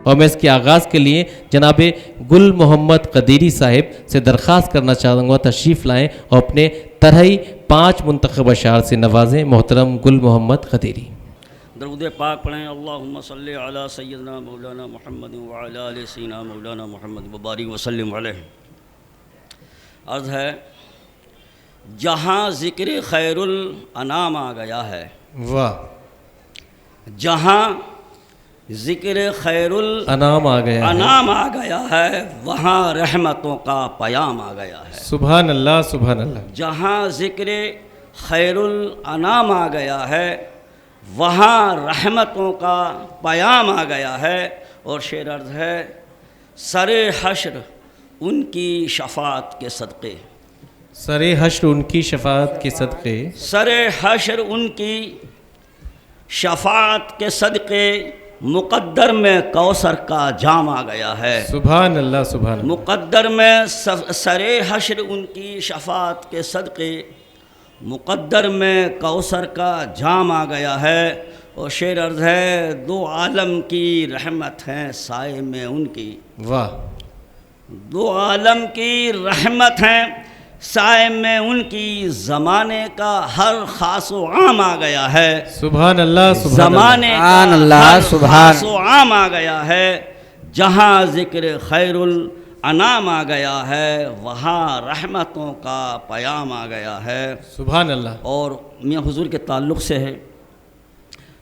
और मैं इसके आगाज़ के लिए जनाब गुल मोहम्मद कदीरी साहिब से दरख्वास्त करना चाहूँगा तशरीफ़ लाएँ और अपने तरह 5 मुंतखब अशार से नवाजें। मोहतरम गुल मोहम्मद कदीरी। दरूद पाक पढ़ें। अल्लाहुम्मा सल्ली अला सय्यदना मौलाना मुहम्मद व अला आलि सय्यदना मौलाना मुहम्मद व बारिक व सल्लिम अलैहि। अर्ज़ है, जहाँ ज़िक्र खैरुल अनाम आ गया है, वाह, जहाँ ज़िक्र खैरुल अनाम आ गया है वहाँ रहमतों का पयाम आ गया है। सुभान अल्लाह, सुभान अल्लाह। जहाँ ज़िक्र खैरुल अनाम आ गया है वहाँ रहमतों का पयाम आ गया है। और शेर अर्ज़ है, सरे हश्र उनकी शफ़ाअत के सदक़े, सरे हश्र उनकी शफ़ाअत के सदक़े, सरे हश्र उनकी शफ़ाअत के सदक़े मुक़द्दर में कौसर का जाम आ गया है। सुभान अल्लाह, सुभान अल्लाह। मुक़द्दर में सरे हश्र उनकी शफ़ाअत के सदक़े मुक़द्दर में कौसर का जाम आ गया है। और शेर अर्ज़ है, 2 आलम की रहमत हैं साए में उनकी, वाह, 2 आलम की रहमत हैं साए में उनकी, ज़माने का हर ख़ास व आम आ गया है। सुभान अल्लाह, ज़माने का हर ख़ास व आम आ गया है। जहाँ ज़िक्र खैरुल अनाम आ गया है वहाँ रहमतों का पयाम आ गया है। सुभान अल्लाह। और मियाँ हुज़ूर के ताल्लुक़ से है,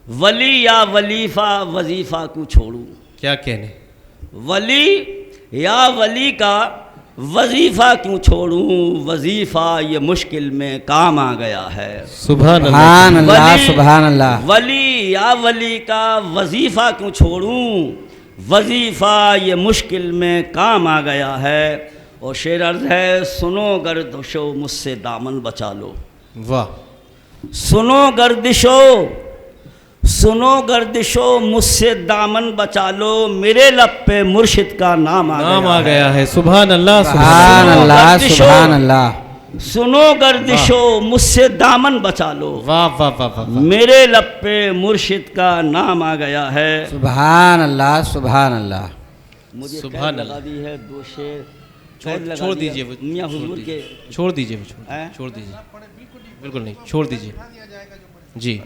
वली या वलीफ़ा वजीफ़ा को छोड़ूँ, क्या कहने, वली या वली का वजीफ़ा क्यों छोड़ूं, वजीफ़ा ये मुश्किल में काम आ गया है। सुभान अल्लाह, सुभान अल्लाह। वली या वली का वजीफ़ा क्यों छोड़ूं, वजीफ़ा ये मुश्किल में काम आ गया है। और शेर अर्ज़ है, सुनो गर्दिशो मुझसे दामन बचा लो, वाह, सुनो गर्दिशो, सुनो गर्दिशो मुझसे दामन बचा लो, मेरे लब पे मुर्शिद का नाम आ गया है। सुभान अल्लाह, सुभान अल्लाह, सुभान अल्लाह। सुनो गर्दिशो मुझसे दामन बचा लो, वाह वाह वाह वाह, मेरे लब पे मुर्शिद का नाम आ गया है। सुभान अल्लाह, सुभान अल्लाह। मुझे सुभान लगा दी है 2 शेर छोड़ दीजिए वो, मियाँ हुज़ूर के, छोड़ दीजिए वो, छोड़ दीजिए, बिल्कुल नहीं, छोड़ दीजिए जी।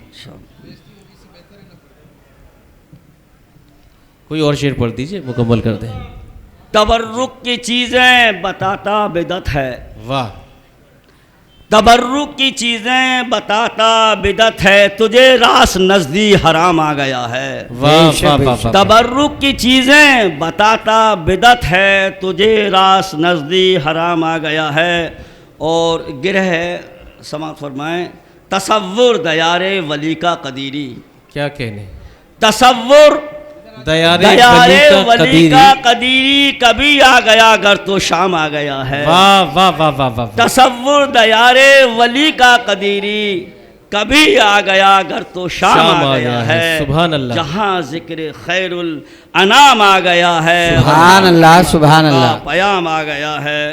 कोई और शेर पढ़ दीजिए, मुकम्मल कर दें। तबर्रुक की चीज़ें बताता बिदत है, वाह, तबर्रुक की चीज़ें बताता बिदत है, तुझे रास नज़दी हराम आ गया है। वाह वाह वाह। तबर्रुक की चीज़ें बताता बिदत है, तुझे रास नज़दी हराम आ गया है। और गिरह समाअत फरमाएं, तसव्वुर दयारे वली का कदीरी, क्या कहने, तसव्वुर दयारे वली का कदीरी, कभी आ गया अगर तो शाम आ गया है। वाह वाह वाह वाह वाह। तसव्वुर दयारे वली का कदीरी, कभी आ गया अगर तो शाम आ गया है। सुभान अल्लाह। जहाँ ज़िक्र खैरुल अनाम आ गया है, सुभान अल्लाह, सुभान अल्लाह। पयाम आ गया है।